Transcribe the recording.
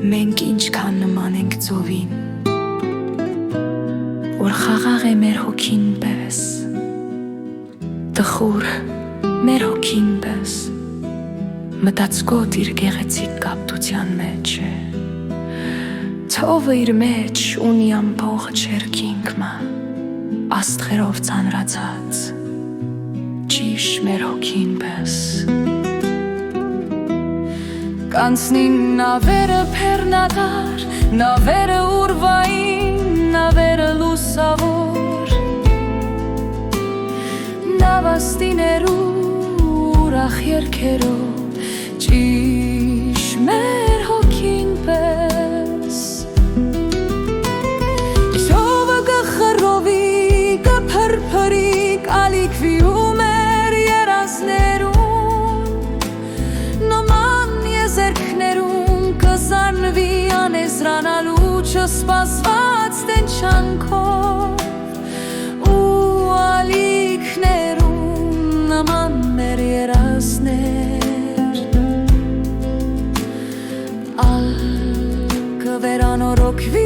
Մենք ինչքան նման ենք ծովին, որ խաղաղ է մեր հոգին պես, տխուր մեր հոգին պես, մտածկոտ իր գեղեցիկ կապտության մեջ է, ծովը իր մեջ ունի ամբողջ երկինքը, աստղերով ծանրացած, ճիշտ մեր հոգին պես։ Կանցնին նավերը փեռնատար, նավերը ուրվային, նավերը լուսավոր, նավաստիներու ուրախ երգերով, ճիշտ մեր հոգին պես։ Ծովը կխռովի, կփրփրի, կալիքվի ու մեր երազներում, կզանվի անեզրանալու չսպասված տենչանքով ու ալիքներում նման մեր երազներ ալ կվերանորոգվի